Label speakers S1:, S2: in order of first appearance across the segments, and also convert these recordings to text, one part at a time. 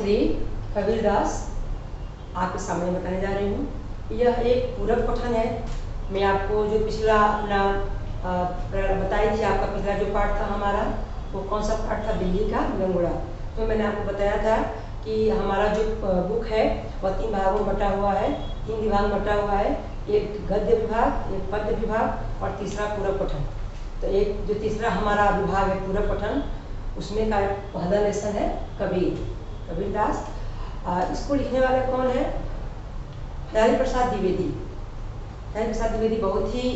S1: श्री कबीरदास आपके सामने बताने जा रही हूँ। यह एक पूरक पठन है। मैं आपको जो पिछला अपना बताई थी, आपका पिछला जो पाठ था हमारा, वो कौन सा पाठ था? बिल्ली का लंगड़ा। तो मैंने आपको बताया था कि हमारा जो बुक है वह 3 भागों में बटा हुआ है, 3 विभाग में बटा हुआ है। एक गद्य विभाग, एक पद्य विभाग और तीसरा पूरक पठन। तो एक जो तीसरा हमारा विभाग है पूरक पठन, उसमें का पहला लेसन है कबीरदास। इसको लिखने वाले कौन है? हरिहर प्रसाद द्विवेदी। हरिहर प्रसाद द्विवेदी बहुत ही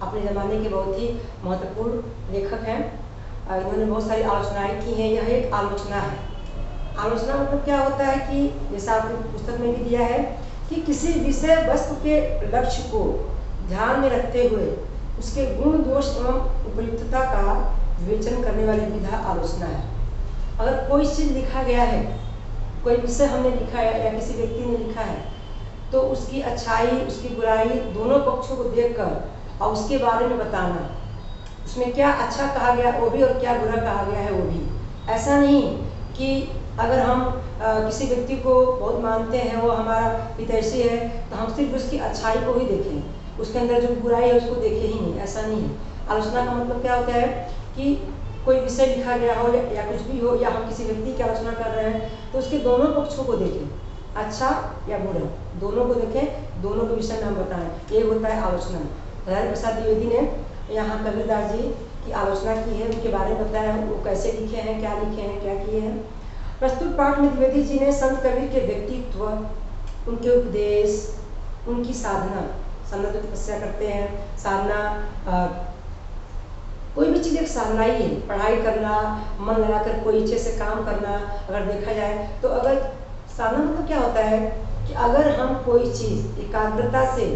S1: अपने ज़माने के बहुत ही महत्वपूर्ण लेखक हैं। इन्होंने बहुत सारी आलोचनाएं की हैं। यह एक आलोचना है। आलोचना मतलब क्या होता है कि जैसा आपने पुस्तक में भी दिया है कि किसी विषय वस्तु के लक्ष्य को ध्यान में रखते हुए उसके गुण दोष एवं उपयुक्तता का विवेचन करने वाली विधा आलोचना है। अगर कोई चीज़ लिखा गया है, कोई विषय हमने लिखा है या किसी व्यक्ति ने लिखा है, तो उसकी अच्छाई उसकी बुराई दोनों पक्षों को देखकर और उसके बारे में बताना, उसमें क्या अच्छा कहा गया वो भी और क्या बुरा कहा गया है वो भी। ऐसा नहीं कि अगर हम किसी व्यक्ति को बहुत मानते हैं, वो हमारा हितैषी है, तो हम सिर्फ उसकी अच्छाई को ही देखें, उसके अंदर जो बुराई है उसको देखें ही नहीं। ऐसा नहीं है। आलोचना का मतलब क्या होता है कि कोई विषय लिखा गया हो या कुछ भी हो, या हम किसी व्यक्ति की आलोचना कर रहे हैं तो उसके दोनों पक्षों को देखें, अच्छा या बुरा, दोनों को देखें, दोनों के विषय में हम बताएं। ये होता है आलोचना। हरिहर प्रसाद द्विवेदी ने यहाँ कबीरदास जी की आलोचना की है, उनके बारे में बताया वो कैसे लिखे हैं, क्या लिखे हैं, क्या किए हैं। प्रस्तुत पाठ में द्विवेदी जी ने संत कबीर के व्यक्तित्व, उनके उपदेश, उनकी साधना तो तपस्या करते हैं, साधना कोई भी चीज़ एक साधना ही है। पढ़ाई करना, मन लगाकर कोई इच्छे से काम करना, अगर देखा जाए तो अगर साधना मतलब क्या होता है कि अगर हम कोई चीज़ एकाग्रता से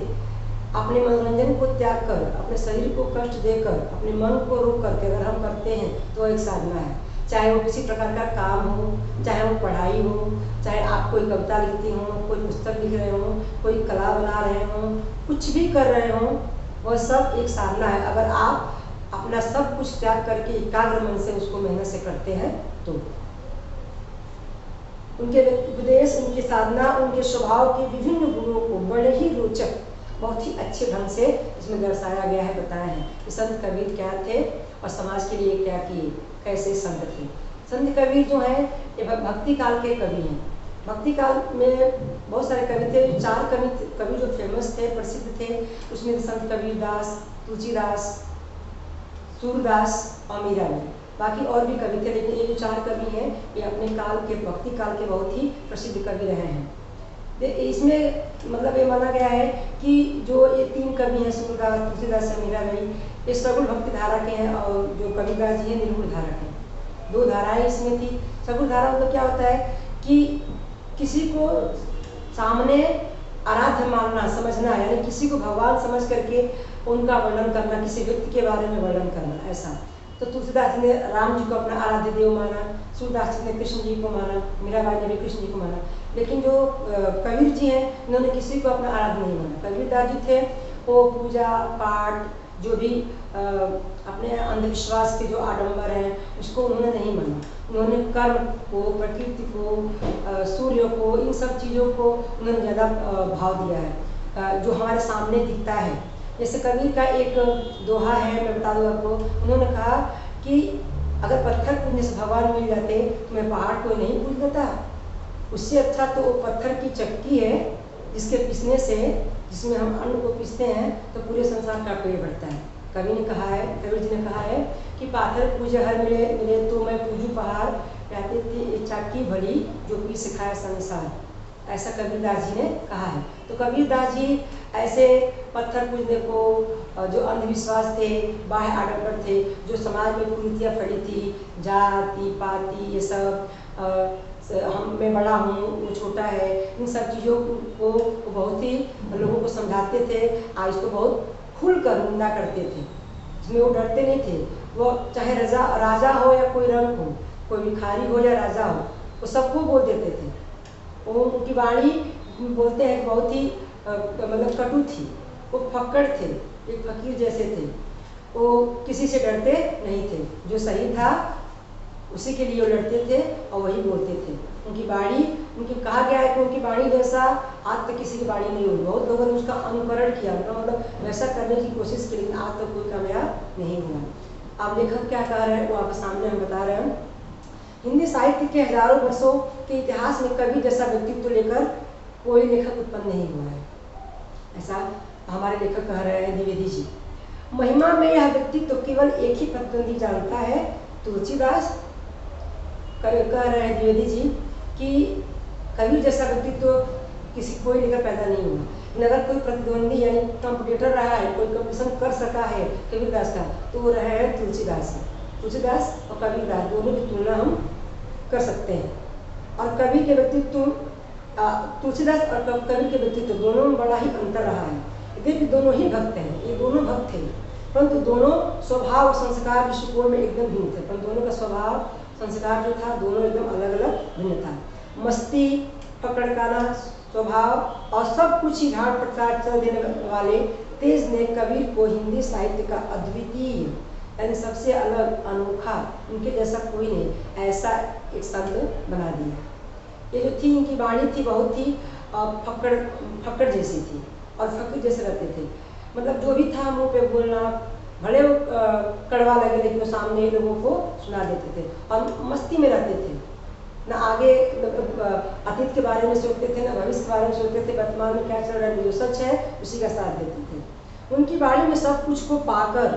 S1: अपने मनोरंजन को त्याग कर, अपने शरीर को कष्ट देकर, अपने मन को रोक करके अगर हम करते हैं तो एक साधना है। चाहे वो किसी प्रकार का काम हो, चाहे वो पढ़ाई हो, चाहे आप कोई कविता लिखती हो, कोई पुस्तक लिख रहे हो, कोई कला बना रहे हो, कुछ भी कर रहे हो, वह सब एक साधना है। अगर आप अपना सब कुछ त्याग करके एकाग्र मन से उसको मेहनत से करते हैं तो। उनके उपदेश, उनकी साधना, उनके स्वभाव के विभिन्न गुणों को बड़े ही रोचक, बहुत ही अच्छे ढंग से इसमें दर्शाया गया है, बताया है कि संत कबीर क्या थे और समाज के लिए क्या किए, कैसे संत थे। संत कबीर जो हैं ये भक्ति काल के कवि हैं। भक्ति काल में बहुत सारे कवि थे। 4 कवि जो फेमस थे, प्रसिद्ध थे, उसमें संत कबीरदास, तुलसीदास, सूरदास और मीराबाई। बाकी और भी कवि थे, लेकिन ये जो 4 कवि हैं ये अपने काल के, भक्ति काल के बहुत ही प्रसिद्ध कवि रहे हैं। इसमें मतलब ये माना गया है कि जो ये 3 कवि हैं, सूरदास, तुलसीदास और मीराबाई, ये सगुण भक्ति धारा के हैं और जो कबीरदास जी हैं निर्गुण धारा के हैं। 2 धाराएं इसमें थी। सगुण धारा मतलब क्या होता है कि किसी को सामने आराध्य मानना, समझना, यानी किसी को भगवान समझ करके उनका वर्णन करना, किसी व्यक्ति के बारे में वर्णन करना, ऐसा। तो तुलसीदास जी ने राम जी को अपना आराध्य देव माना, सूरदास जी ने कृष्ण जी को माना, मीराबाई ने भी कृष्ण जी को माना। लेकिन जो कबीर जी हैं इन्होंने किसी को अपना आराध्य नहीं माना। कबीरदास जी थे वो पूजा पाठ, जो भी अपने अंधविश्वास के जो आडंबर हैं उसको उन्होंने नहीं माना। उन्होंने कर्म को, प्रकृति को, सूर्य को, इन सब चीज़ों को उन्होंने ज़्यादा भाव दिया है जो हमारे सामने दिखता है। जैसे कबीर का एक दोहा है, मैं बता दूँ आपको। उन्होंने कहा कि अगर पत्थर पूजने से भगवान मिल जाते तो मैं पहाड़ कोई नहीं पूज लेता, उससे अच्छा तो वो पत्थर की चक्की है जिसके पीसने से, जिसमें हम अन्न को पीसते हैं तो पूरे संसार का पेट बढ़ता है। कवि ने कहा है, कबीर जी ने कहा है कि पाथर पूजे हर मिले मिले तो मैं पूजू पहाड़, कहते थे चक्की भली जो पीस खाए संसार। ऐसा कबीरदास जी ने कहा है। तो कबीरदास जी ऐसे पत्थर पूजने को, जो अंधविश्वास थे, बाह्य आडंबर थे, जो समाज में कुरीतियाँ फैली थी, जाति पाति ये सब, हम मैं बड़ा हूँ वो छोटा है, इन सब चीज़ों को बहुत ही लोगों को समझाते थे। आज तो बहुत खुलकर निंदा करते थे, इसमें वो डरते नहीं थे। वो चाहे राजा हो या कोई रंग हो, कोई भिखारी हो या राजा हो, वो सबको बोल देते थे। वो उनकी वाणी बोलते हैं बहुत ही मतलब कटु थी। वो फक्कड़ थे, एक फकीर जैसे थे। वो किसी से डरते नहीं थे, जो सही था उसी के लिए वो लड़ते थे और वही बोलते थे। उनकी वाणी उनकी कहा गया है कि उनकी वाणी जैसा आज तक किसी की वाणी नहीं हुई। बहुत लोगों ने उसका अनुकरण किया, मतलब वैसा करने की कोशिश की, लेकिन आज तक कोई कामयाब नहीं हुआ। अब लेखक क्या कह रहे हैं वो आपके सामने हम बता रहे हैं। हिंदी साहित्य के हजारों वर्षों के इतिहास में कवि जैसा व्यक्तित्व लेकर कोई लेखक उत्पन्न नहीं हुआ है, ऐसा हमारे लेखक कह रहे हैं द्विवेदी जी। महिमा में यह व्यक्तित्व केवल एक ही प्रतिद्वंदी जानता है, तुलसीदास। कह रहे हैं द्विवेदी जी कि कवि जैसा व्यक्तित्व किसी कोई लेकर पैदा नहीं हुआ, लेकिन अगर कोई प्रतिद्वंदी यानी कॉम्पिटिटर रहा है, कोई कंपटीशन कर सका है कबीरदास का, तो वो रहे हैं तुलसीदास। तुलसीदास और कबीरदास दोनों की तुलना हम कर सकते हैं। और कवि के व्यक्तित्व तुलसीदास और कवि के व्यक्तित्व दोनों में बड़ा ही अंतर रहा है। यद्यपि दोनों ही भक्त हैं, ये दोनों भक्त थे, परंतु दोनों स्वभाव और संस्कार दृष्टिकोण में एकदम भिन्न थे। पर दोनों का स्वभाव संस्कार जो था दोनों एकदम अलग अलग भिन्न था। मस्ती, पकड़काना स्वभाव और सब कुछ ही ढाड़ प्रकार चल देने वाले तेज ने कबीर को हिंदी साहित्य का अद्वितीय यानी सबसे अलग अनोखा, उनके जैसा कोई नहीं, ऐसा एक संत बना दिया। ये जो थी इनकी वाणी थी बहुत ही फक्कड़ जैसी थी और फकीर जैसे रहते थे। मतलब जो भी था मुंह पे बोलना, भले वो कड़वा लगे लेकिन वो सामने लोगों को सुना देते थे और मस्ती में रहते थे। ना आगे अतीत के बारे में सोचते थे, ना भविष्य के बारे में सोचते थे, वर्तमान में क्या चल रहा है जो सच है उसी का साथ देते थे। उनकी वाणी में सब कुछ को पाकर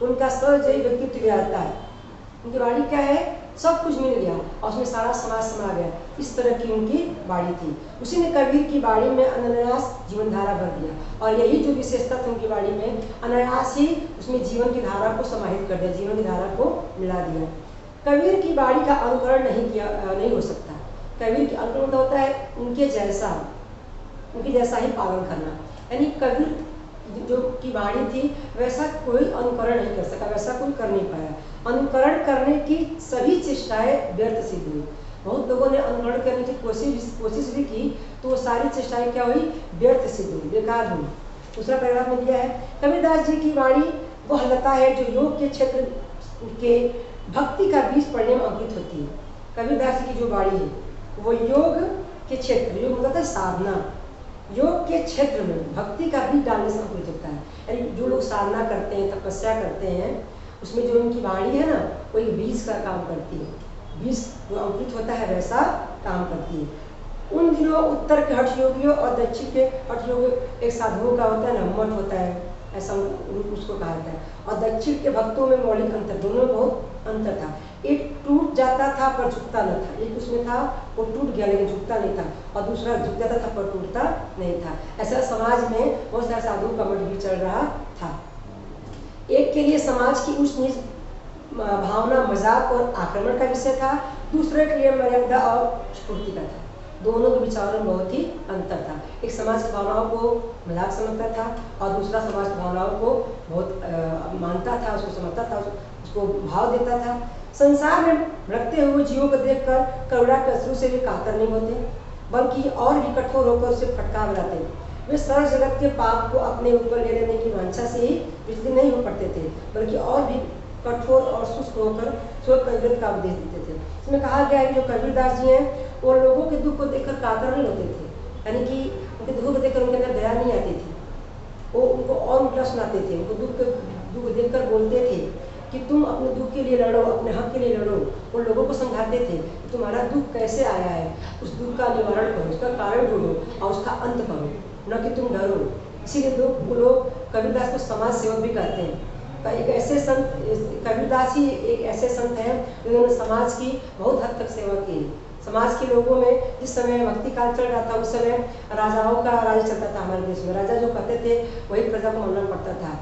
S1: उनका सहज व्यक्तित्व आता है। उनकी वाणी क्या है, सब कुछ मिल गया और उसमें सारा समाज समा गया, इस तरह की उनकी वाणी थी। उसी ने कबीर की वाणी में अनायास जीवन धारा भर दिया और यही जो विशेषता थी उनकी वाणी में, अनायास ही उसमें जीवन की धारा को समाहित कर दिया, जीवन की धारा को मिला दिया। कबीर की वाणी का अनुकरण नहीं हो सकता। कबीर की अनुकरण होता है उनके जैसा ही पालन करना, यानी कबीर जो की वाणी थी वैसा कोई अनुकरण नहीं कर सका, वैसा कोई कर नहीं पाया। अनुकरण करने की सभी चेष्टाएं व्यर्थ सिद्ध हुई। बहुत लोगों ने अनुकरण करने की कोशिश भी की, तो वो सारी चेष्टाएं क्या हुई, व्यर्थ सिद्ध हुई, बेकार हुई। दूसरा पैराग्राफ में दिया है, कबीरदास जी की वाणी वह लता है जो योग के क्षेत्र के भक्ति का बीज पढ़ने में अंकित होती है। कबीरदास जी की जो वाणी है वो योग के क्षेत्र, योग मतलब साधना, योग के क्षेत्र में भक्ति का बीज डालने से अंकित होता है। यानी जो लोग साधना करते हैं, तपस्या करते हैं, उसमें जो उनकी वाणी है ना वो एक बीज का काम करती है, बीज जो अंकित होता है वैसा काम करती है। उन दिनों उत्तर के हठ योगियों और दक्षिण के हठ योगियों, एक साधुओं का होता है ना मठ होता है, ऐसा उसको कहा जाता है, और दक्षिण के भक्तों में मौलिक अंतर, दोनों में बहुत अंतर था। एक टूट जाता था पर झुकता न था, एक उसमें था वो टूट गया लेकिन झुकता नहीं था, और दूसरा झुक जाता था पर टूटता नहीं था। ऐसा समाज में बहुत सारे साधुओं का मठ भी चल रहा था। एक के लिए समाज की उच्च नीच भावना मजाक और आक्रमण का विषय था, दूसरे के लिए मर्यादा और स्फूर्ति का था। दोनों के विचारों में बहुत ही अंतर था। एक समाज की भावनाओं को मजाक समझता था और दूसरा समाज की भावनाओं को बहुत मानता था, उसको समझता था, उसको भाव देता था। संसार में भटकते हुए जीवों को देखकर करुणा के अश्रु से भी कातर नहीं होते, बल्कि और भी कठोर होकर उसे फटकार बनाते। वे सारे जगत के पाप को अपने ऊपर ले लेने की वांछा से ही विचलित नहीं हो पड़ते थे, बल्कि और भी कठोर और शुष्क होकर स्वयं कबीर का उपदेश देते थे। इसमें कहा गया है कि जो कबीरदास जी हैं वो लोगों के दुख को देखकर कातर नहीं होते थे, यानी कि उनके दुख को देखकर उनके अंदर दया नहीं आती थी, वो उनको और उल्टा सुनाते थे, उनको दुख देखकर बोलते थे कि तुम अपने दुख के लिए लड़ो, अपने हक के लिए लड़ो। वो लोगों को समझाते थे कि तुम्हारा दुख कैसे आया है, उस दुख का निवारण करो, उसका कारण ढूंढो और उसका अंत करो, न कि तुम डरो। इसीलिए लोग कबीरदास को समाज सेवक भी कहते हैं। एक ऐसे संत, कबीरदास ही एक ऐसे संत हैं जिन्होंने समाज की बहुत हद तक सेवा की। समाज के लोगों में जिस समय भक्ति काल चल रहा था उस समय राजाओं का राज चलता था हमारे देश में। राजा जो कहते थे वही प्रजा को मानना पड़ता था।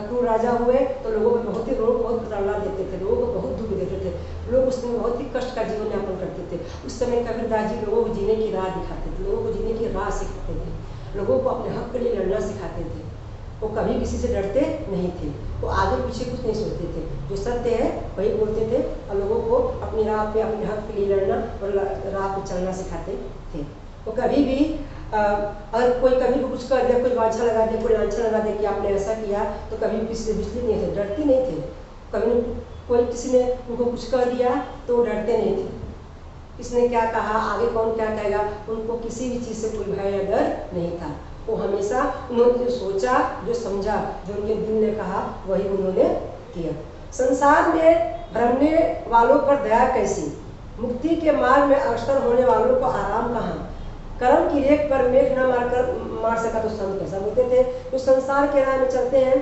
S1: क्रूर राजा हुए तो लोगों को बहुत प्रताड़ना देते थे, लोगों को बहुत दुख देते थे, लोग उस समय बहुत ही कष्ट का जीवन यापन करते थे। उस समय कबीरदास जी लोगों को जीने की राह दिखाते थे, लोगों को जीने की राह सिखाते थे, लोगों को अपने हक के लिए लड़ना सिखाते थे। वो कभी किसी से डरते नहीं थे, वो आगे पीछे कुछ नहीं सोचते थे, जो सत्य है वही बोलते थे और लोगों को अपनी राह पे अपने हक के लिए लड़ना और राह पे चलना सिखाते थे। वो कभी भी अगर कोई कभी भी कुछ कर दिया, कोई वांछा लगा दिया, कोई लांछन लगा दिया कि आपने ऐसा किया, तो कभी किसी से विचलित नहीं थे, डरते नहीं थे। कभी कोई किसी ने उनको कुछ कह दिया तो डरते नहीं थे, किसने क्या कहा, आगे कौन क्या कहेगा, उनको किसी भी चीज़ से कोई भय या डर नहीं था। वो हमेशा उन्होंने जो सोचा, जो समझा, जो उनके दिल ने कहा, वही उन्होंने किया। संसार में भ्रमने वालों पर दया कैसी, मुक्ति के मार्ग में अग्रसर होने वालों को आराम कहाँ। कर्म की रेख पर मेघ न मार सका तो संत कैसा। बोलते थे जो संसार के राह में चलते हैं,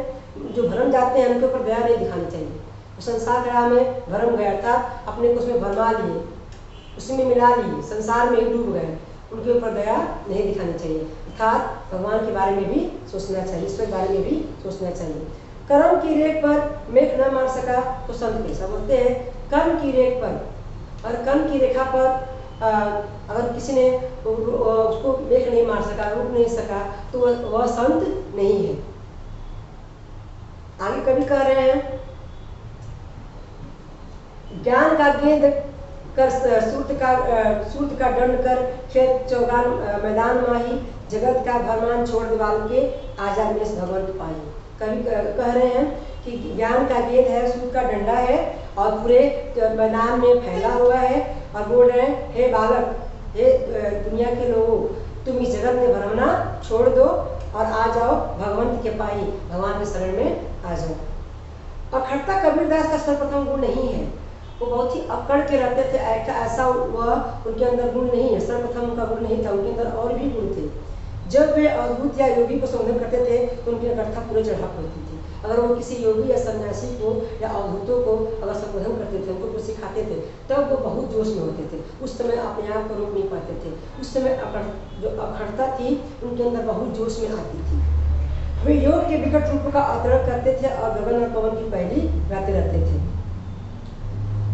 S1: जो भ्रम जाते हैं, उनके ऊपर दया नहीं दिखानी चाहिए। तो संसार के राह में भ्रम गया था, अपने को उसमें भरमा लिए, उसमें मिला लिए, संसार में ही डूब गए, उनके ऊपर दया नहीं दिखानी चाहिए। अर्थात भगवान के बारे में भी सोचना चाहिए, ईश्वर के बारे में भी सोचना चाहिए। कर्म की रेख पर मेघ न मार सका तो संत कैसा। बोलते हैं कर्म की रेख पर, और कर्म की रेखा पर अगर किसी ने उसको मेघ नहीं मार सका, रुक नहीं सका, तो वह संत नहीं है। आगे कभी कह रहे हैं ज्ञान का गेंद कर सूर्य का दंड कर, खेत चौगान मैदान माही, जगत का भरमान छोड़ दीवाल के, आजा में भगवंत पाई। कभी कह रहे हैं कि ज्ञान का गेंद है, सूर्य का डंडा है और पूरे मैदान में फैला हुआ है, और बोल रहे हैं हे बालक, हे दुनिया के लोगों, तुम इस जगत में भ्रमना छोड़ दो और आ जाओ भगवंत के पाई, भगवान के शरण में आ जाओ। अखड़ता कबीरदास का सर्वप्रथम गुण नहीं है, वो बहुत ही अकड़ के रहते थे, ऐसा वह उनके अंदर गुण नहीं है, सर्वप्रथम उनका गुण नहीं था, उनके अंदर और भी गुण थे। जब वे अद्भुत या योगी को संबोधन करते थे तो उनकी अकड़ता पूरे चढ़ाप होती थी। अगर वो किसी योगी या सन्यासी को या अवधूतों को अगर संबोधन करते थे, उनको कुछ सिखाते थे, तब वो बहुत जोश में होते थे। उस समय अपने आप को रोक नहीं पाते थे। उस समय जो अखड़ता थी उनके अंदर बहुत जोश में आती थी। वे योग के विकट रूप का अवतरण करते थे और गगन और पवन की पहली गाते रहते थे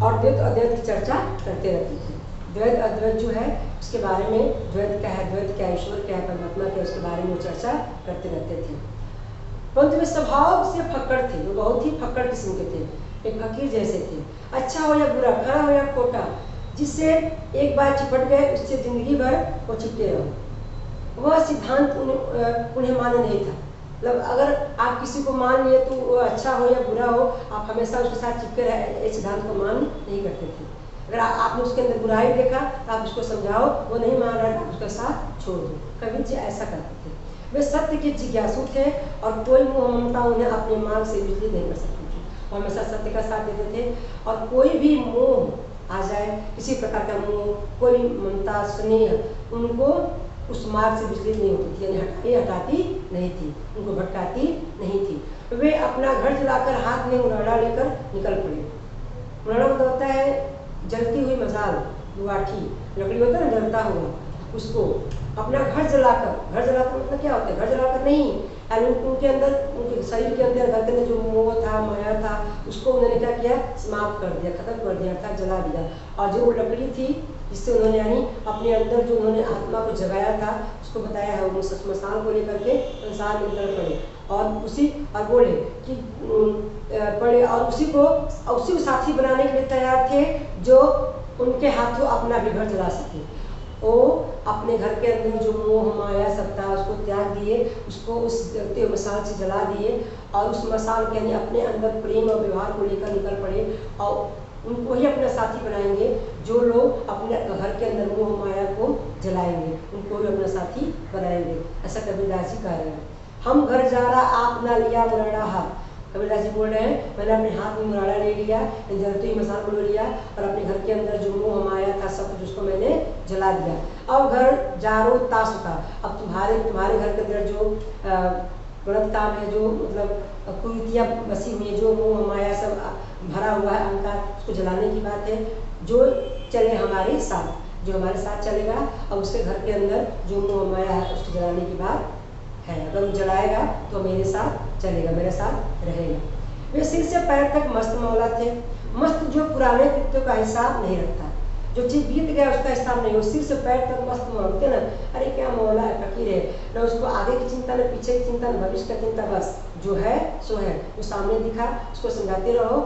S1: और द्वैत अद्वैत की चर्चा करते रहते थे। द्वैत अद्वैत जो है उसके बारे में, द्वैत क्या है, द्वैत क्या है, ईश्वर क्या है, परमात्मा क्या है, उसके बारे में चर्चा करते रहते थे। परंतु वे स्वभाव से फक्कड़ थे, वो बहुत ही फक्कड़ किस्म के थे, एक फकीर जैसे थे। अच्छा हो या बुरा, खरा हो या खोटा, जिससे एक बार चिपट गए उससे जिंदगी भर वो चिपटे रहो। वह सिद्धांत उन्हें मान्य नहीं था। मतलब अगर आप किसी को मान लिए तो वो अच्छा हो या बुरा हो, आप हमेशा उसके साथ चिपके रहे, इस सिद्धांत को मान्य नहीं करते थे। अगर आपने उसके अंदर बुराई देखा तो आप उसको समझाओ, वो नहीं मान रहा है, आप उसका साथ छोड़ दो। कबीर जी ऐसा करते थे। वे सत्य के जिज्ञासु थे और कोई मोह ममता उन्हें अपने मार्ग से विचलित नहीं कर सकती थी। वो हमेशा सत्य का साथ देते थे और कोई भी मोह आ जाए, किसी प्रकार का मोह, कोई ममता, स्नेह, उनको उस मार्ग से विचलित नहीं होती थी, यानी हटाती नहीं थी, उनको भटकाती नहीं थी। वे अपना घर जलाकर हाथ में उनाड़ा लेकर निकल पड़े। उनाड़ा मतलब होता है जलती हुई मसाल, लाठी, लकड़ी होता है ना जलता हुआ, उसको अपना घर जलाकर मतलब क्या होता है, घर जलाकर नहीं, यानी उनके अंदर, उनके शरीर के अंदर, घर के अंदर जो मोह था, माया था, उसको उन्होंने क्या किया, समाप्त कर दिया, खत्म कर दिया, अर्थात जला दिया। और जो वो लकड़ी थी जिससे उन्होंने, यानी अपने अंदर जो उन्होंने आत्मा को जगाया था, उसको बताया है, वो मसाल को लेकर के संसार में निकल पड़े और उसी और बोले कि पड़े और उसी को साथी बनाने के लिए तैयार थे जो उनके हाथों अपना भी घर जला सके। वो अपने घर के अंदर जो मोह माया सब था उसको त्याग दिए, उसको उस जलते हुए मसाल से जला दिए और उस मसाल के यानी अपने अंदर प्रेम और व्यवहार को लेकर निकल पड़े और उनको ही अपना साथी बनाएंगे। जो लोग अपने घर के अंदर मोह माया को जलाएंगे उनको ही अपना साथी बनाएंगे। ऐसा कबीरदास जी कह रहे हैं। हम घर जा रहा आप ना लिया मुराड़ा हाथ, कबीरदास जी बोल रहे हैं मैंने अपने हाथ में मुराड़ा ले लिया, जलती हुई मसाल को ले लिया और अपने घर के अंदर जो मोह माया था सब कुछ उसको मैंने जला दिया। अब घर जारो तासुका, अब तुम्हारे घर के अंदर जो गलत काम है, जो मतलब कुरीतियाँ बसी हुई है, जो मोह माया सब भरा हुआ है, अहंकार, उसको जलाने की बात है। जो चले हमारे साथ, जो हमारे साथ चलेगा और उसके घर के अंदर जो मोह माया है उसको जलाने की बात है। अगर वो जलाएगा तो मेरे साथ चलेगा, मेरे साथ रहेगा। वे सिर से पैर तक मस्त मौला थे, मस्त जो पुराने कृत्यों का हिसाब नहीं रखता, जो चीज बीत गया उसका हिसाब नहीं हो, सिर से पैर तक मस्त मौला ना, अरे क्या मौला है, फकीर है, न उसको आगे की चिंता, न पीछे की चिंता, न भविष्य का चिंता, बस जो है सो है, वो सामने दिखा उसको समझाते रहो,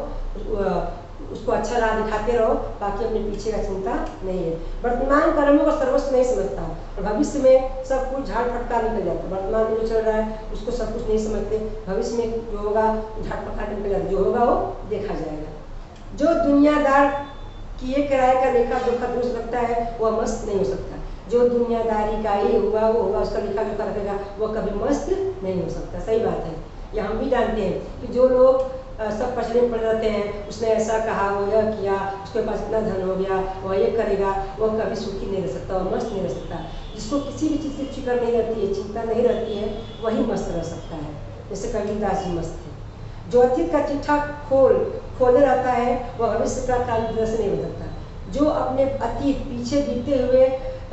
S1: उसको अच्छा राह दिखाते रहो, बाकी अपने पीछे का चिंता नहीं है। वर्तमान कर्मों को सर्वस्व नहीं समझता और भविष्य में सब कुछ झाड़ फटकार निकल जाता है। वर्तमान में जो चल रहा है उसको सब कुछ नहीं समझते, भविष्य में जो होगा झाड़ फटकार निकल जाता है, जो होगा वो देखा जाएगा। जो दुनियादार किए किराए का लेखा जोखा दुरुस्त रखता है वह मस्त नहीं हो सकता। जो दुनियादारी का ही हुआ वो होगा, उसका लेखा जोखा रखेगा वह कभी मस्त नहीं हो सकता। सही बात है, ये हम भी जानते हैं कि जो लोग सब पछड़े पड़े रहते हैं, उसने ऐसा कहा, वो यह किया, उसके पास इतना धन हो गया, वह ये करेगा, वह कभी सुखी नहीं रह सकता, वह मस्त नहीं रह सकता। जिसको किसी भी चीज़ की फिक्र नहीं रहती है, चिंता नहीं रहती है, वही मस्त रह सकता है। जैसे कबीरदास जी मस्त थे। जो अतीत का चिट्ठा खोले रहता है वह भविष्य का काल से नहीं बदलता। जो अपने अतीत पीछे बीते हुए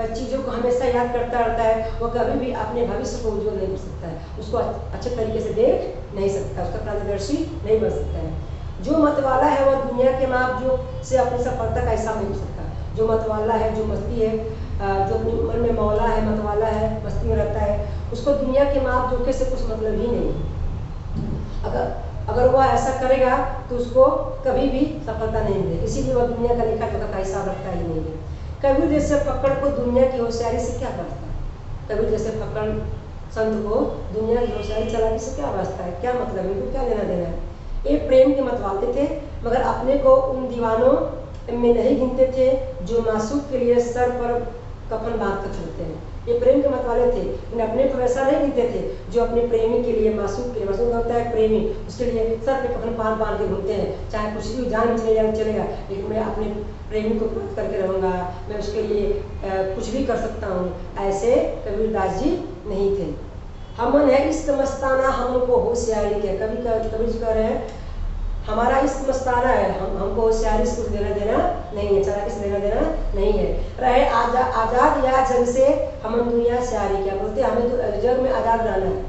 S1: चीज़ों को हमेशा याद करता रहता है वह कभी भी अपने भविष्य को उज्ज्वल नहीं कर सकता है, उसको अच्छे तरीके से देख नहीं सकता, उसका प्राणदर्शी नहीं बन सकता है। जो मतवाला है वह दुनिया के माप जो से अपनी सफलता का हिस्सा नहीं हो सकता। जो मतवाला है, जो मस्ती है, जो अपने मन में मौला है, मतवाला है, मस्ती में रहता है, उसको दुनिया के माप जोखे से कुछ मतलब ही नहीं है। अगर वह ऐसा करेगा तो उसको कभी भी सफलता नहीं मिलेगी, इसीलिए वह दुनिया का लेखा जोखा का हिसाब रखता ही नहीं है। कबीर जैसे फक्कड़ को दुनिया की होशियारी से क्या वास्ता है? कबीर जैसे फक्कड़ संत को दुनिया की होशियारी चलाने से क्या वास्ता है, क्या मतलब है, इनको क्या लेना देना है? ये प्रेम के मतवाले थे, मगर अपने को उन दीवानों में नहीं गिनते थे जो मासूक के लिए सर पर कफन बांध कर चलते हैं। ये प्रेम के मतवाले थे, उन्हें अपने को वैसा नहीं गिनते थे जो अपने प्रेमी के लिए, मासूक के लिए, मासूक होता है प्रेमी, उसके लिए सर पे कफन बांध के घूमते हैं, चाहे कुछ भी जान चलेगा, लेकिन मैं अपने प्रेमी को प्राप्त करके रहूँगा, मैं उसके लिए कुछ भी कर सकता हूँ। ऐसे कबीरदास जी नहीं थे। हमन है इश्क मस्ताना, हमन को होशियारी के, कबीर जी कह रहे हैं हमारा इश्क मस्ताना है, हमको होशियारी से कुछ लेना देना नहीं है, चालाकी से लेना देना नहीं है। रहे आज़ाद या जग से हमन दुनिया से यारी, क्या बोलते हैं, हमें तो जग में आज़ाद रहना है,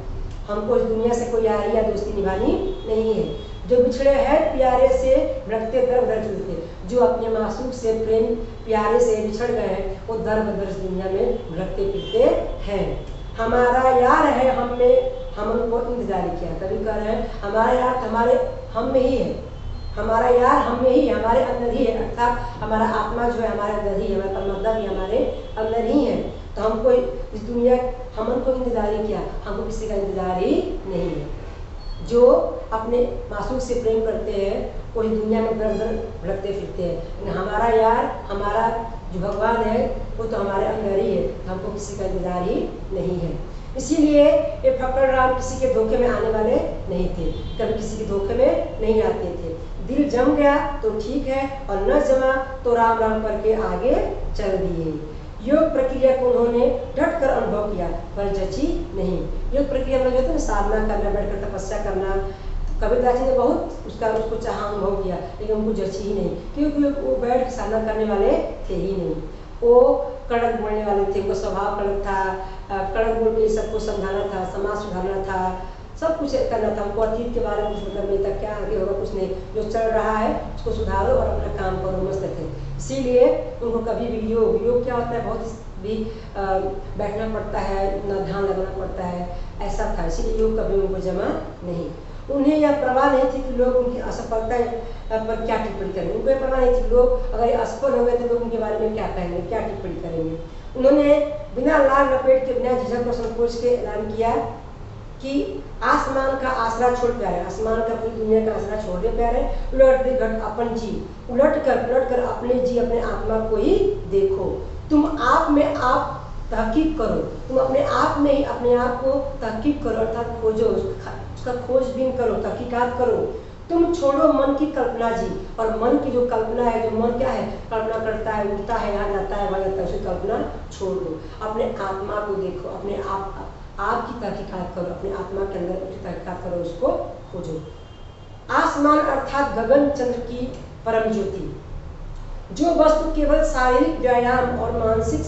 S1: हमको इस दुनिया से कोई यारी या दोस्ती निभानी नहीं है। जो बिछड़े हैं प्यारे से भटकते दर बदर चलते, जो अपने मासूक से प्रेम प्यारे से बिछड़ गए हैं वो दर बदर दुनिया में भटकते फिरते हैं। हमारा यार है हम में, हम उनको इंतजार किया। कभी कह रहे हैं हमारा यार हमारे हम में ही है, हमारा यार हम में ही, हमारे अंदर ही है, अर्थात हमारा आत्मा जो है हमारे अंदर ही है, हमारा परमात्मा भी हमारे अंदर ही है। तो हमको इस दुनिया, हम उनको इंतजार ही किया, हमको किसी का इंतजार ही नहीं है। जो अपने मासूक से प्रेम करते हैं वो इस दुनिया में दर दर भटकते फिरते हैं। हमारा यार, हमारा जो भगवान है वो तो हमारे अंदर ही है, हमको किसी का इंतजार ही नहीं है। इसीलिए ये फक्कड़ राम किसी के धोखे में आने वाले नहीं थे, कभी किसी के धोखे में नहीं आते थे। दिल जम गया तो ठीक है, और न जमा तो राम राम करके आगे चल दिए। योग प्रक्रिया को उन्होंने डट कर अनुभव किया पर जची नहीं। योग प्रक्रिया में जो होता है ना, साधना करना, बैठकर तपस्या करना, कबीरदास जी ने बहुत उसको चाहा, अनुभव किया, लेकिन उनको जची ही नहीं, क्योंकि वो बैठ के साधना करने वाले थे ही नहीं। वो कड़क बोलने वाले थे, उनका स्वभाव कड़क था, कड़क बोल के सबको समझाना था, समाज सुधारना था, सब कुछ करना था। हमको अतीत के बारे में कुछ मतलब नहीं था, क्या आगे होगा कुछ नहीं, जो चल रहा है उसको सुधारो और अपना काम करो, मस्त थे। इसीलिए उनको कभी भी योग क्या होता है, बहुत भी बैठना पड़ता है, ना ध्यान लगाना पड़ता है, ऐसा था। इसीलिए योग कभी उनको जमा नहीं। उन्हें यह परवाह नहीं थी कि लोग उनकी असफलता पर क्या टिप्पणी करेंगे, उनको यह परवाह नहीं थी कि लोग अगर असफल हो गए तो लोग उनके बारे में क्या कहेंगे, क्या टिप्पणी करेंगे। उन्होंने बिना लाल लपेट के, बिना झिझक और संकोच के ऐलान किया कि आसमान का आसरा छोड़ प्यारे, आसमान का पूरी दुनिया का आसरा छोड़ दे प्यारे, उलट दे घट अपन जी, उलट कर अपने जी, अपने आत्मा को ही देखो। तुम आप में आप तहकीक करो, तुम अपने आप में ही अपने आप को तहकीक करो, अर्थात खोजो, उसका खोजबीन करो, तहकीकात करो। तुम छोड़ो मन की कल्पना जी, और मन की जो कल्पना है, जो मन क्या है, कल्पना करता है, उठता है, यहाँ जाता है, वहाँ जाता है, उसकी कल्पना छोड़ दो। अपने आत्मा को देखो, अपने आप की तहकीकात करो, अपने आत्मा के अंदर उसकी तहकीकात करो, उसको खोजो। आसमान अर्थात गगन चंद्र की परम ज्योति, जो वस्तु केवल शारीरिक व्यायाम और मानसिक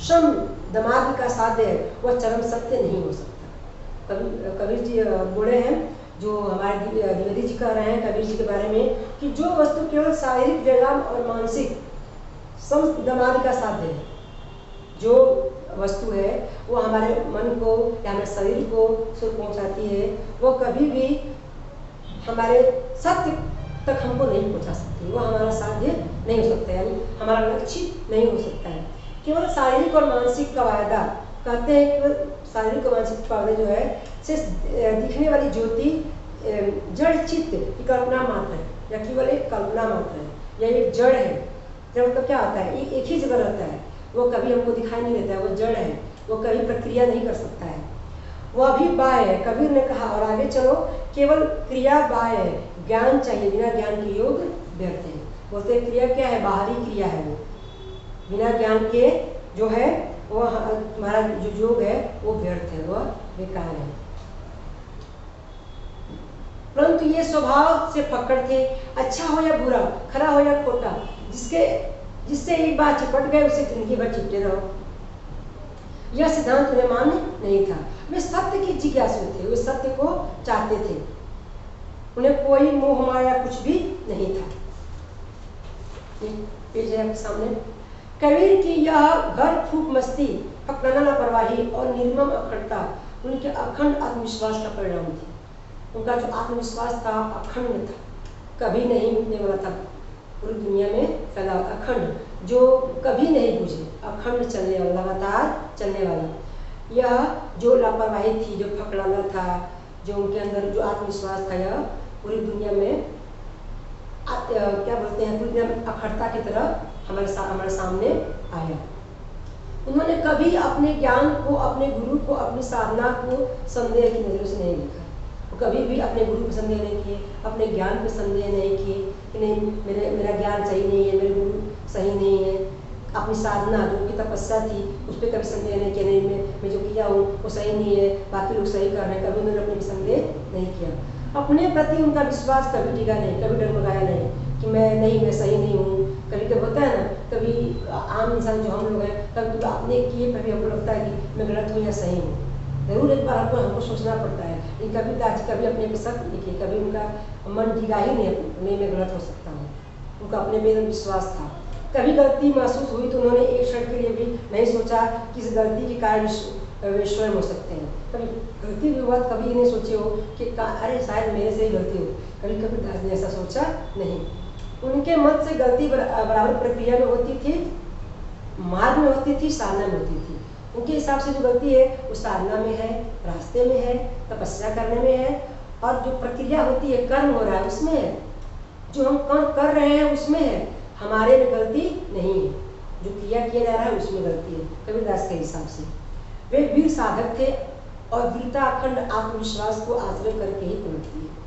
S1: श्रम दमाद का साध्य है वह चरम सत्य नहीं हो सकता। कबीर जी बोले हैं, जो हमारे द्विवेदी जी कह रहे हैं कबीर जी के बारे में, कि जो वस्तु केवल शारीरिक व्यायाम और मानसिक श्रम दमाद का साध्य है, जो वस्तु है वो हमारे मन को या हमारे शरीर को सुख पहुंचाती है, वो कभी भी हमारे सत्य तक हमको नहीं पहुंचा सकती, वो हमारा साध्य नहीं हो सकता, यानी हमारा लक्ष्य नहीं हो सकता है। केवल शारीरिक और मानसिक कवायदा कहते हैं, केवल शारीरिक और मानसिक कवायदा जो है सिर्फ दिखने वाली ज्योति जड़ चित्त की कल्पना मात्र है, या केवल एक कल्पना मात्र है, या एक जड़ है, जड़ मतलब क्या होता है, एक ही जगह रहता है, वो कभी हमको दिखाई नहीं देता है, वो जड़ है, वो कभी प्रक्रिया नहीं कर सकता है। वह भी बाह्य है, कबीर ने कहा। और आगे चलो, केवल क्रिया बाह्य है, ज्ञान चाहिए, बिना ज्ञान के योग व्यर्थ है। बोलते हैं क्रिया क्या है, बाहरी क्रिया है, वो बिना ज्ञान के जो है वो तुम्हारा जो योग है वो व्यर्थ है, वह बेकार है। परंतु ये स्वभाव से पकड़ थे, अच्छा हो या बुरा, खरा हो या खोटा, जिससे एक बार चिपट गए उसे जिंदगी भर चिपटे रहो। यह सिद्धांत उन्हें मान्य नहीं था। वे सत्य की जिज्ञासु थे, वे सत्य को चाहते थे, उन्हें कोई मोह माया कुछ भी नहीं था। पेज है आपके सामने। कबीर की यह घर फूक मस्ती, फकराना लापरवाही और निर्मम अखंडता उनके अखंड आत्मविश्वास का परिणाम थी। उनका जो आत्मविश्वास था अखंड था, कभी नहीं मिटने वाला था, पूरी दुनिया में फैला अखंड, जो कभी नहीं बुझे, अखंड चलने वाला, लगातार चलने वाला। यह जो लापरवाही थी, जो फकराना था, जो उनके अंदर जो आत्मविश्वास था, यह पूरी दुनिया में क्या बोलते हैं, पूरी दुनिया में अखंडता की तरह हमारे सामने आया। उन्होंने कभी अपने ज्ञान को, अपने गुरु को, अपनी साधना को संदेह की नजरों से नहीं देखा। कभी भी अपने गुरु पर संदेह नहीं किए, अपने ज्ञान पर संदेह नहीं किए कि नहीं मेरा ज्ञान सही नहीं है, मेरे गुरु सही नहीं है। अपनी साधना जो उनकी तपस्या थी उस पर कभी संदेह नहीं किया, नहीं मैं जो किया हूँ वो सही नहीं है, बाकी लोग सही कर रहे हैं, कभी उन्होंने अपने भी संदेह नहीं किया। अपने प्रति उनका विश्वास कभी टिका नहीं, कभी डगमगाया नहीं कि मैं सही नहीं हूँ। कभी कभी होता है ना, कभी आम इंसान जो हम लोग हैं, कभी अपने किए पर भी हमको लगता है कि मैं गलत हूँ या सही हूँ। जरूर एक बार हमको सोचना पड़ता है, लेकिन कभी अपने पे शक नहीं किया, कभी उनका मन टिका ही नहीं मैं गलत हो सकता हूँ। उनका अपने पे विश्वास था। कभी गलती महसूस हुई तो उन्होंने एक क्षण के लिए भी नहीं सोचा कि इस गलती के कारण वे स्वयं हो सकते हैं। कभी गलती भी हुआ, कभी नहीं सोचे हो कि अरे शायद मेरे से ही गलती हो, कभी दास ने ऐसा सोचा नहीं। उनके मत से गलती बराबर प्रक्रिया में होती थी, मार्ग में होती थी, साधना में होती थी। उनके हिसाब से जो गलती है वो साधना में है, रास्ते में है, तपस्या करने में है, और जो प्रक्रिया होती है, कर्म हो रहा है उसमें है, जो हम कर्म कर रहे हैं उसमें है, हमारे में गलती नहीं है, जो क्रिया किया जा रहा है उसमें गलती है। कबीरदास के हिसाब से वे वीर साधक थे और वीरता अखंड आत्मविश्वास को आश्रय करके ही पहुंचती है।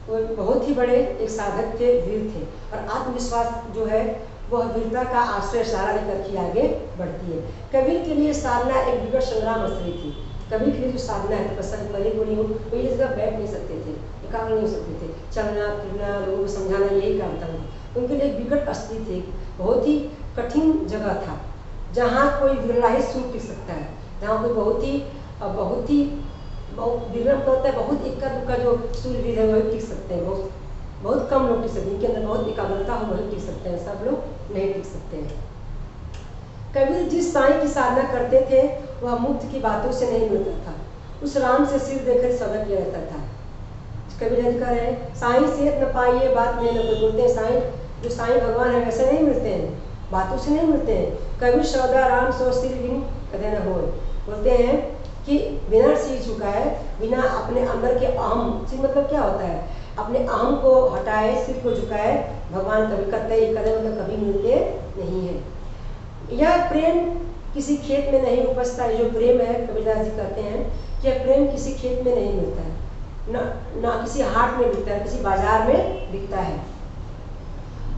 S1: वो बहुत ही बड़े एक साधक थे, वीर थे, और आत्मविश्वास जो है वह वीरता का आश्रय सहारा लेकर के आगे बढ़ती है। कबीर के लिए साधना एक विकट संग्राम अस्त्री थी। कबीर के लिए जो साधना है, तपस्या परी पूरी हो, वो ये जगह बैठ नहीं सकते थे, एकाग्र नहीं हो सकते थे, चलना फिरना, लोगों को समझाना, यही काम था उनके लिए। विकट अस्त्री थी, बहुत ही कठिन जगह था, जहाँ कोई विरला ही सूर टिक सकता है, जहाँ कोई बहुत विरल होता है, बहुत इक्का दुक्का जो सूरवीर है वही टिक सकते हैं, बहुत कम लोग टिक सकते हैं, इनके अंदर बहुत एकाग्रता हो वही टिक सकते हैं, सब लोग नहीं टिक सकते हैं। कबीर जिस साईं की साधना करते थे वह मुक्त की बातों से नहीं मिलता था, उस राम से सिर देकर सदा किया रहता था। कबीर जी कह रहे हैं, साईं सेहत न पाइए बात में न कोई, बोलते हैं साईं जो साईं भगवान है वैसे नहीं मिलते हैं, बातों से नहीं मिलते हैं। कबीर सौदा राम सौ सिर बिन कदे न हो, बोलते हैं कि बिना सिर झुकाए, बिना अपने अंदर के अहम, सिर मतलब क्या होता है, अपने अहम को हटाए, सिर को झुकाए, भगवान कभी कतई कदम मतलब कभी मिलते नहीं है। यह प्रेम किसी खेत में नहीं उपजता है, जो प्रेम है, कबीरदास जी कहते हैं कि यह प्रेम किसी खेत में नहीं मिलता है, ना किसी हाट में बिकता है, किसी बाजार में बिकता है।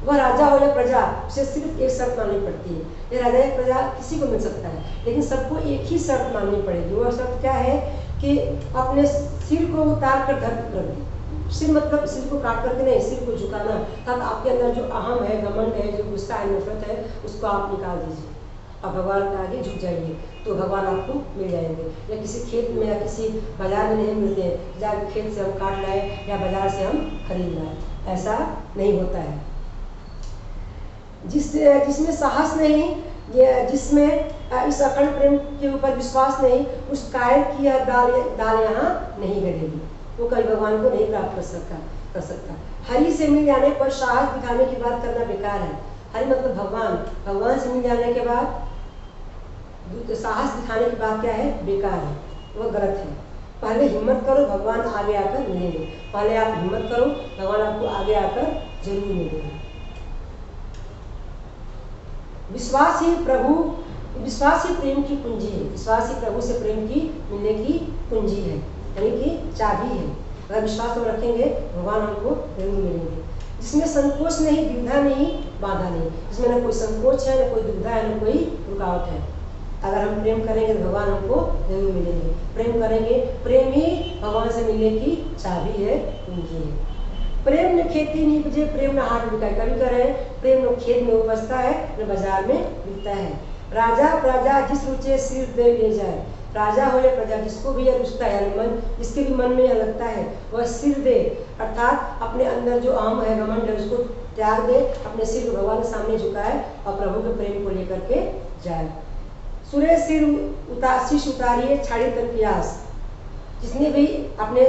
S1: वह राजा हो या प्रजा, उसे सिर्फ एक शर्त माननी पड़ती है। ये राजा या प्रजा किसी को मिल सकता है, लेकिन सबको एक ही शर्त माननी पड़ेगी। वह शर्त क्या है कि अपने सिर को उतार कर धरती रख दे। सिर मतलब सिर को काट करके नहीं, सिर को झुकाना, तब आपके अंदर जो अहम है, घमंड है, जो गुस्सा है, नफरत है, उसको आप निकाल दीजिए और भगवान के आगे झुक जाइए, तो भगवान आपको मिल जाएंगे। या किसी खेत में या किसी बाजार में नहीं मिलते हैं, जाकर खेत से हम काट लाए या बाजार से हम खरीद लाए, ऐसा नहीं होता है। जिसमें साहस नहीं, जिसमें इस अखंड प्रेम के ऊपर विश्वास नहीं, उस कायर की यह दाल यहाँ नहीं गलेगी, वो कभी भगवान को नहीं प्राप्त कर सकता। हरि से मिल जाने पर साहस दिखाने की बात करना बेकार है। हरि मतलब भगवान से मिल जाने के बाद साहस दिखाने की बात क्या है, बेकार है, वो गलत है। पहले हिम्मत करो, भगवान आगे आकर मिलेंगे। पहले आप हिम्मत करो, भगवान आपको आगे आकर जरूर मिलेंगे। विश्वास ही प्रेम की कुंजी है। विश्वास ही प्रभु से प्रेम की मिलने की कुंजी है, यानी कि चाबी है। अगर विश्वास हम रखेंगे भगवान हमको जरूर मिलेंगे, जिसमें संकोच नहीं, दुविधा नहीं, बाधा नहीं, जिसमें ना कोई संकोच है, ना कोई दुविधा है, ना कोई रुकावट है। अगर हम प्रेम करेंगे तो भगवान हमको जरूर मिलेंगे। प्रेम करेंगे, प्रेम ही भगवान से मिलने की चाबी है, कुंजी है। प्रेम न खेती नहीं उपजे, प्रेम न हाट बिकाए। कभी कह रहे हैं प्रेम न खेत में उपजता है, न बाजार में बिकता है। राजा प्रजा जिस रुचे सिर दे ले जाए। राजा हो या प्रजा, जिसको भी यह रुचता है, मन जिसके भी मन में यह लगता है, वह सिर दे, अर्थात अपने अंदर जो अहम है, घमंड है, उसको त्याग दे, अपने सिर को भगवान के सामने झुकाए और प्रभु के प्रेम को लेकर के जाए। सुरे सिर शीश उतारिए, छाड़ी तन की आस। जिसने भी अपने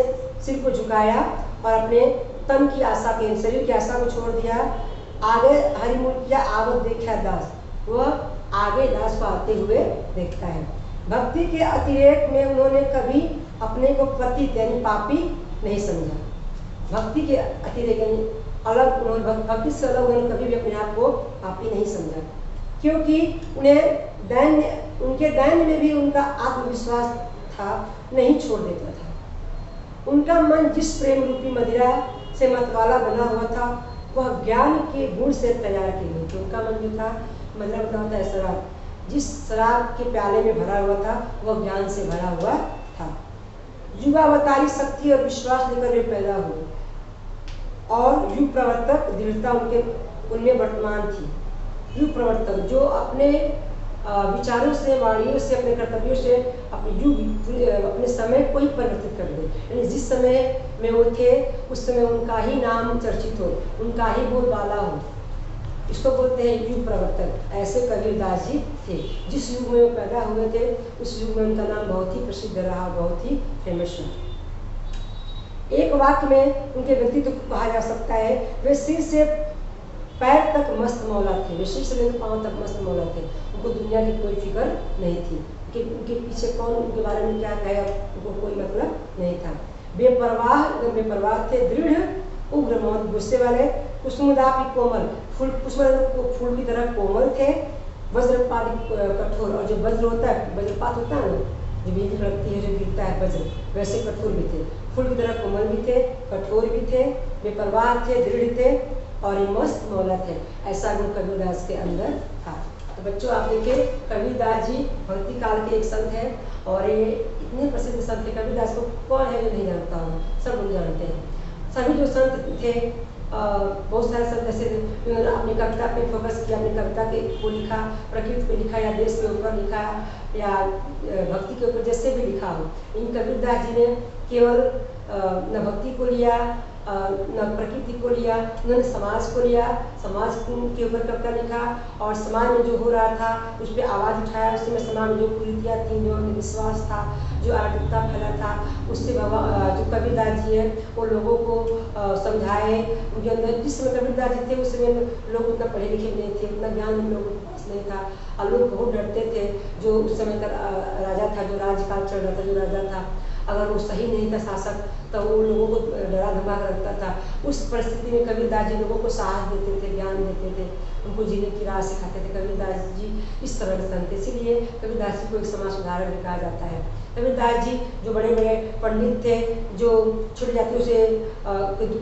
S1: सिर को झुकाया और अपने तन की आशा के, शरीर की आशा को छोड़ दिया, आगे हरिमूल किया, आवत देखा दास, वह आगे दास को आते हुए देखता है। भक्ति के अतिरेक में उन्होंने कभी अपने को पतित यानी पापी नहीं समझा। भक्ति के अतिरेक यानी अलग, उन्होंने भक्ति से अलग उन्होंने कभी भी अपने आप को पापी नहीं समझा, क्योंकि उनके दैन्य में भी उनका आत्मविश्वास था, नहीं छोड़ देता था। उनका मन जिस प्रेम रूपी मदिरा से मतवाला बना हुआ था, वह ज्ञान के गुण से तैयार की गई थी। उनका मन जो था, मतलब बना होता है शराब, जिस शराब के प्याले में भरा हुआ था, वह ज्ञान से भरा हुआ था। युगावतारी शक्ति और विश्वास लेकर वे पैदा हुए, और युग प्रवर्तक दृढ़ता उनमें वर्तमान थी। युग प्रवर्तक जो अपने विचारों से, वाणियों से, अपने कर्तव्यों से अपने समय को ही परिवर्तित कर दे, यानी जिस समय में वो थे उस समय उनका ही नाम चर्चित हो, उनका ही बोलबाला हो, इसको बोलते हैं युग प्रवर्तक। ऐसे कबीरदास जी थे। जिस युग में वो पैदा हुए थे उस युग में उनका नाम बहुत ही प्रसिद्ध रहा, बहुत ही फेमस रहा। एक वाक्य में उनके व्यक्तित्व को कहा जा सकता है, वे सिर से पैर तक मस्त मौला थे। वे सिर से लेकर पांव तक मस्त मौला थे। उनको दुनिया की कोई फिक्र नहीं थी कि उनके पीछे कौन उनके बारे में क्या कहेगा, उनको कोई मतलब नहीं था। बेपरवाह थे, दृढ़ उग्र मौत, गुस्से वाले, कुसुमदापी कोमल, फूल की तरह कोमल थे, वज्रपात कठोर, और जो वज्र होता है, वज्रपात होता है ना, जो बिजली कड़कती है, जो गिरता है वज्र, वैसे कठोर भी थे। फूल की तरह कोमल भी थे, कठोर भी थे, बेपरवाह थे, दृढ़ थे और ये मस्त मौला थे। ऐसा गुण कबीरदास के अंदर था। तो बच्चों आप देखिए, कबीरदास जी भक्ति काल के एक संत है, और ये इतने प्रसिद्ध संत थे। कबीरदास को कौन है जो नहीं जानता हो, सब लोग जानते हैं। सभी जो संत थे, बहुत सारे संत ऐसे उन्होंने अपनी कविता पे फोकस किया, अपनी कविता को लिखा, प्रकृति पे लिखा, या देश के ऊपर लिखा, या भक्ति के ऊपर, जैसे भी लिखा हो। इन कबीरदास जी ने केवल न भक्ति को लिया, न प्रकृति को लिया, उन्होंने समाज को लिया, समाज के ऊपर कविता लिखा, और समाज में जो हो रहा था उस पर आवाज़ उठाया। उस समय समाज में जो कुरीतियाँ थी, जो अंधविश्वास था, जो आर्थिकता फैला था, उससे जो कबीरदास जी है वो लोगों को समझाए। उनके अंदर जिस समय कबीरदास जी थे उस समय लोग उतना पढ़े लिखे नहीं थे, उतना ज्ञान उन लोगों के पास नहीं था, और लोग बहुत डरते थे। जो उस समय का राजा था, जो राज्यकाल चल रहा था, जो राजा था, अगर वो सही नहीं था शासक, तो वो लोगों को डरा धमका रखता था। उस परिस्थिति में कबीरदास जी लोगों को साहस देते थे, ज्ञान देते थे, उनको जीने की राह सिखाते थे। कबीरदास जी इस तरह के संत थे, इसीलिए कबीरदास जी को एक समाज सुधारक भी कहा जाता है। कबीरदास जी जो बड़े बड़े पंडित थे, जो छोटी जातियों से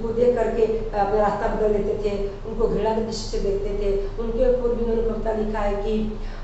S1: को देख करके अपना रास्ता बदल लेते थे, उनको घृणा की दृष्टि से देखते थे। उनके ऊपर भी उन्होंने कविता लिखा है कि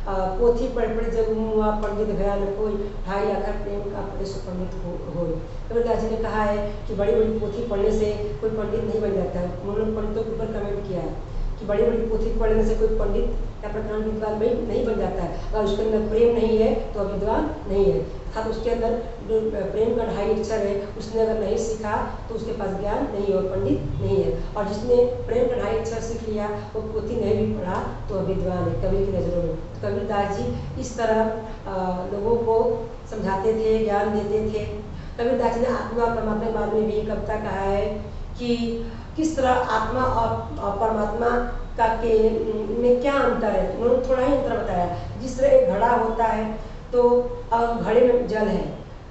S1: पोथी पढ़ पढ़ जब मुआ पंडित भया न कोई, ढाई आखर प्रेम का पढ़े सो पंडित हो। कबीरदास जी ने कहा है कि बड़ी बड़ी पोथी पढ़ने से कोई पंडित नहीं बन जाता है। उन्होंने पंडितों के ऊपर कमेंट किया है कि बड़ी बड़ी पोथी पढ़ने से कोई पंडित या प्रधान विद्वान नहीं बन जाता है, अगर उसके अंदर प्रेम नहीं है तो विद्वान नहीं है। अर्थात उसके अंदर जो प्रेम का ढाई अक्षर है, उसने अगर नहीं सीखा तो उसके पास ज्ञान नहीं है और पंडित नहीं है। और जिसने प्रेम का ढाई अक्षर सीख लिया, वो पोथी नहीं भी पढ़ा तो विद्वान है कबीर की नज़रों में। तो कबीरदास जी इस तरह लोगों को समझाते थे, ज्ञान देते थे। कबीरदास जी ने आत्मा और परमात्मा के बारे में भी एक कविता कहा है कि किस तरह आत्मा और परमात्मा का के में क्या अंतर है। उन्होंने थोड़ा ही अंतर बताया। जिस तरह एक घड़ा होता है तो घड़े में जल है,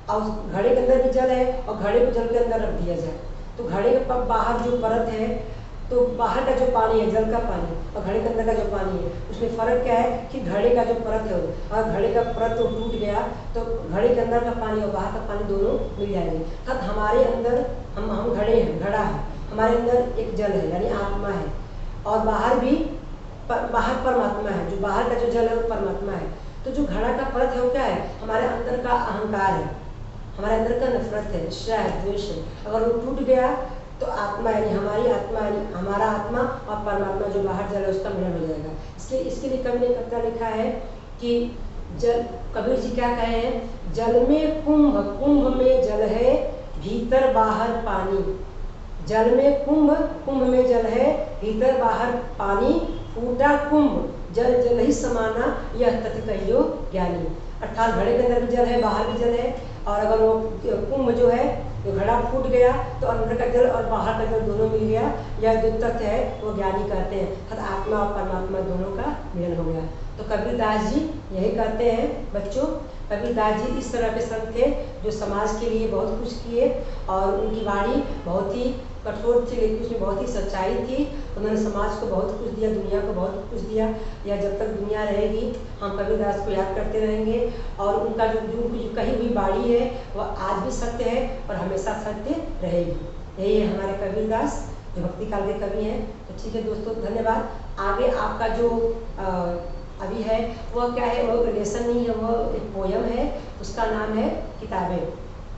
S1: और घड़े के अंदर भी जल है, और घड़े को जल के अंदर रख दिया जाए तो घड़े के बाहर जो परत है तो बाहर का जो पानी है, जल का पानी, और घड़े के अंदर का जो पानी है, उसमें फ़र्क क्या है कि घड़े का जो परत है, और घड़े का परत तो टूट गया तो घड़े के अंदर का पानी और बाहर का पानी दोनों मिल जाएंगे। अर्थात हमारे अंदर हम घड़े हैं, घड़ा है, हमारे अंदर एक जल है यानी आत्मा है, और बाहर भी बाहर परमात्मा है। जो बाहर का जो जल है वो परमात्मा है। तो जो घड़ा का परत है वो क्या है, हमारे अंदर का अहंकार है, हमारे अंदर का नफरत है, ईर्ष्या है, द्वेष है। अगर वो टूट गया तो आत्मा यानी हमारी आत्मा यानी हमारा आत्मा और परमात्मा जो बाहर जल है उसका मिलन हो जाएगा। इसके लिए कवि ने कविता लिखा है कि जल, कबीर जी क्या कहे हैं, जल में कुंभ, कुंभ में जल है, भीतर बाहर पानी। जल में कुंभ, कुंभ में जल है, भीतर बाहर पानी। फूटा कुंभ, जल जल ही समाना, यह तथ्य कहियो ज्ञानी। अर्थात घड़े के अंदर भी जल है, बाहर भी जल है, और अगर वो कुंभ जो है, जो घड़ा फूट गया तो अंदर का जल और बाहर का जल दोनों मिल गया, यह जो तथ्य है वो ज्ञानी कहते हैं। अर्थात आत्मा और परमात्मा दोनों का मिलन हो गया। तो कबीरदास जी यही कहते हैं बच्चों। कबीरदास जी इस तरह के संत थे जो समाज के लिए बहुत कुछ किए, और उनकी वाणी बहुत ही कठोर थी लेकिन उसमें बहुत ही सच्चाई थी। उन्होंने समाज को बहुत कुछ दिया, दुनिया को बहुत कुछ दिया। या जब तक दुनिया रहेगी हम कबीरदास को याद करते रहेंगे, और उनका जो कही हुई वाणी है वह आज भी सत्य है और हमेशा सत्य रहेगी। यही है हमारे कबीरदास जो भक्ति काल के कवि हैं। तो ठीक है दोस्तों, धन्यवाद। आगे आपका जो अभी है वह क्या है, वो लेसन नहीं है, वो एक पोयम है, उसका नाम है किताबें।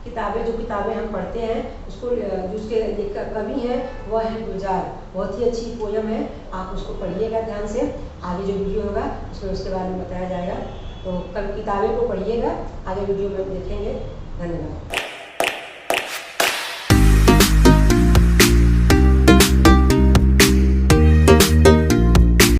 S1: किताबें, जो किताबें हम पढ़ते हैं उसको, जिसके कवि हैं वह है गुलजार। बहुत ही अच्छी पोयम है, आप उसको पढ़िएगा ध्यान से। आगे जो वीडियो होगा उसमें उसके बारे में बताया जाएगा। तो कल किताबें को पढ़िएगा, आगे वीडियो में देखेंगे। धन्यवाद।